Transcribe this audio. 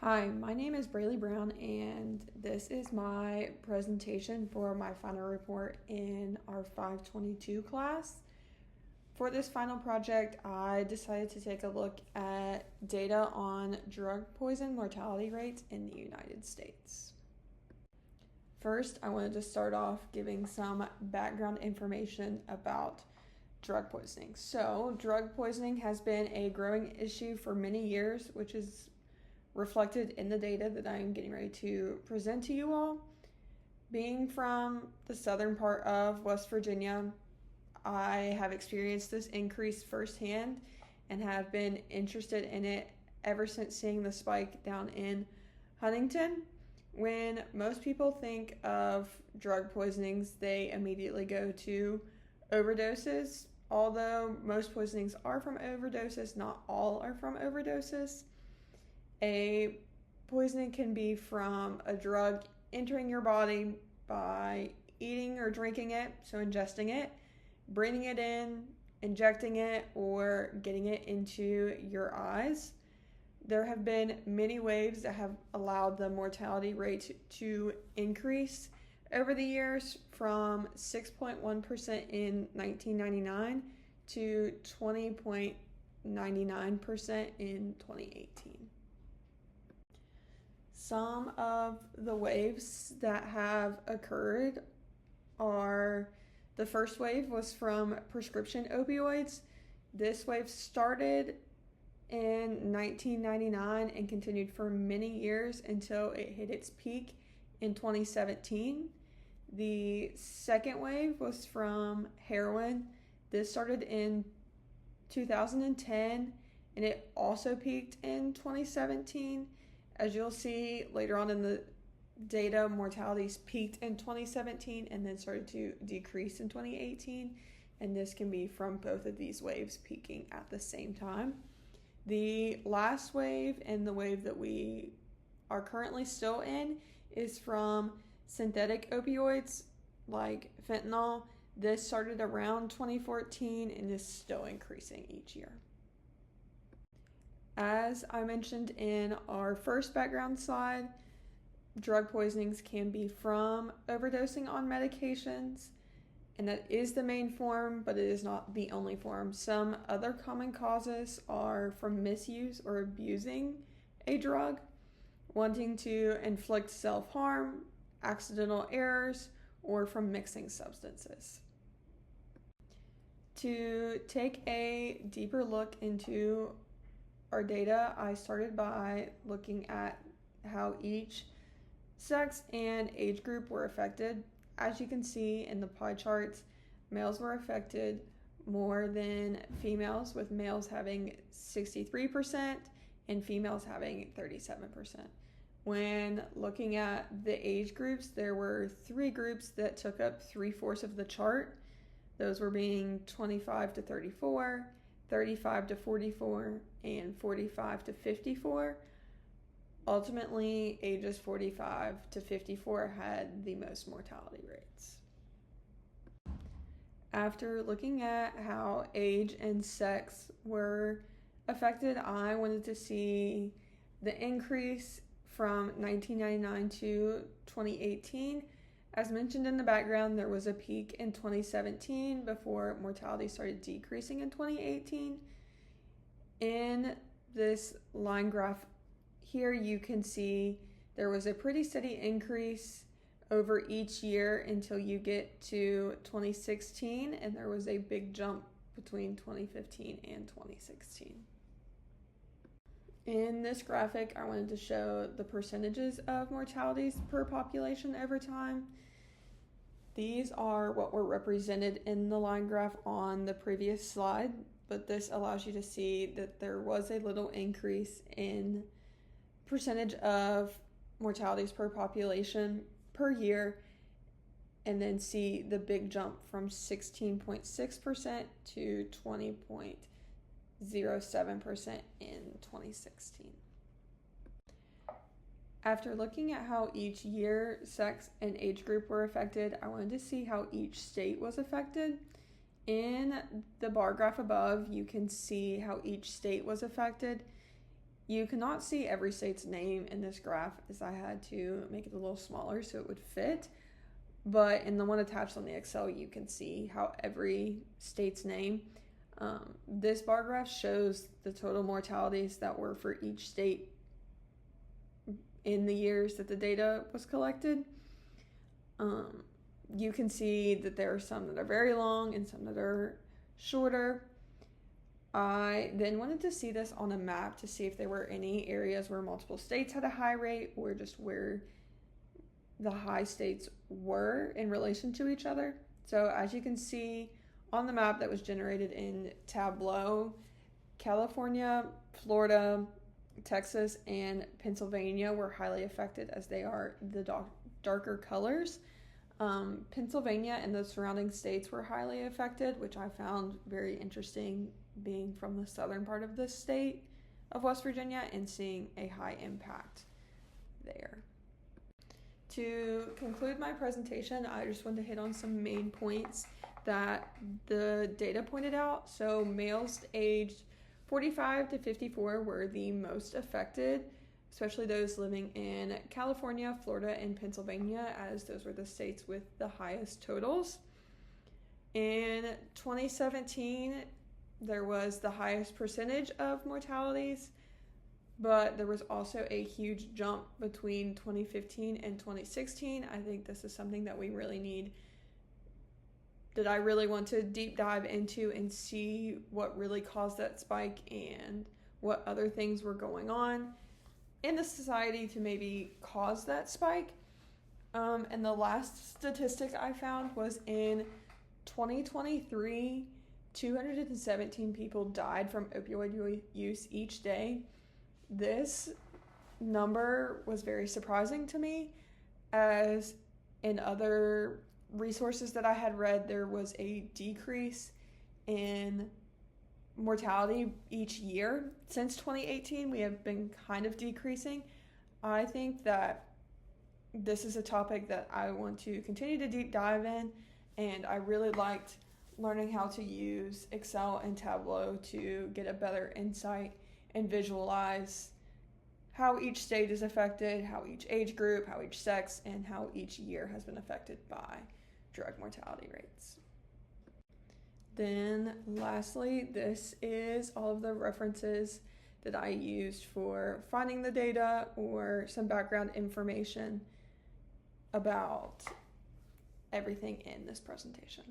Hi, my name is Braylee Brown, and this is my presentation for my final report in our 522 class. For this final project, I decided to take a look at data on drug poison mortality rates in the United States. First, I wanted to start off giving some background information about drug poisoning. So, drug poisoning has been a growing issue for many years, which is reflected in the data that I am getting ready to present to you all. Being from the southern part of West Virginia, I have experienced this increase firsthand and have been interested in it ever since seeing the spike down in Huntington. When most people think of drug poisonings, they immediately go to overdoses. Although most poisonings are from overdoses, not all are from overdoses. A poisoning can be from a drug entering your body by eating or drinking it, so ingesting it, breathing it in, injecting it, or getting it into your eyes. There have been many waves that have allowed the mortality rate to increase over the years from 6.1% in 1999 to 20.99% in 2018. Some of the waves that have occurred are the first wave was from prescription opioids. This wave started in 1999 and continued for many years until it hit its peak in 2017. The second wave was from heroin. This started in 2010 and it also peaked in 2017. As you'll see later on in the data, mortalities peaked in 2017 and then started to decrease in 2018. And this can be from both of these waves peaking at the same time. The last wave and the wave that we are currently still in is from synthetic opioids like fentanyl. This started around 2014 and is still increasing each year. As I mentioned in our first background slide, drug poisonings can be from overdosing on medications, and that is the main form, but it is not the only form. Some other common causes are from misuse or abusing a drug, wanting to inflict self-harm, accidental errors, or from mixing substances. To take a deeper look into our data, I started by looking at how each sex and age group were affected. As you can see in the pie charts, males were affected more than females, with males having 63% and females having 37%. When looking at the age groups, there were three groups that took up 3/4 of the chart. Those were being 25 to 34, 35 to 44, and 45 to 54. Ultimately, ages 45 to 54 had the most mortality rates. After looking at how age and sex were affected, I wanted to see the increase from 1999 to 2018. As mentioned in the background, there was a peak in 2017 before mortality started decreasing in 2018. In this line graph here, you can see there was a pretty steady increase over each year until you get to 2016, and there was a big jump between 2015 and 2016. In this graphic, I wanted to show the percentages of mortalities per population over time. These are what were represented in the line graph on the previous slide, but this allows you to see that there was a little increase in percentage of mortalities per population per year, and then see the big jump from 16.6% to 20.07% in 2016. After looking at how each year, sex, and age group were affected, I wanted to see how each state was affected. In the bar graph above, you can see how each state was affected. You cannot see every state's name in this graph, as I had to make it a little smaller so it would fit. But in the one attached on the Excel, you can see how every state's name. This bar graph shows the total mortalities that were for each state in the years that the data was collected. You can see that there are some that are very long and some that are shorter. I then wanted to see this on a map to see if there were any areas where multiple states had a high rate, or just where the high states were in relation to each other. So as you can see on the map that was generated in Tableau, California, Florida, Texas, and Pennsylvania were highly affected, as they are the darker colors. Pennsylvania and the surrounding states were highly affected, which I found very interesting, being from the southern part of the state of West Virginia and seeing a high impact there. To conclude my presentation, I just want to hit on some main points that the data pointed out. So males aged 45 to 54 were the most affected, especially those living in California, Florida, and Pennsylvania, as those were the states with the highest totals. In 2017, there was the highest percentage of mortalities, but there was also a huge jump between 2015 and 2016. I think this is something that we really need, that I really want to deep dive into and see what really caused that spike and what other things were going on in the society to maybe cause that spike. And the last statistic I found was in 2023, 217 people died from opioid use each day. This number was very surprising to me, as in other resources that I had read, there was a decrease in mortality each year. Since 2018, we have been kind of decreasing. I think that this is a topic that I want to continue to deep dive in, and I really liked learning how to use Excel and Tableau to get a better insight and visualize how each state is affected, how each age group, how each sex, and how each year has been affected by drug mortality rates. Then lastly, this is all of the references that I used for finding the data, or some background information about everything in this presentation.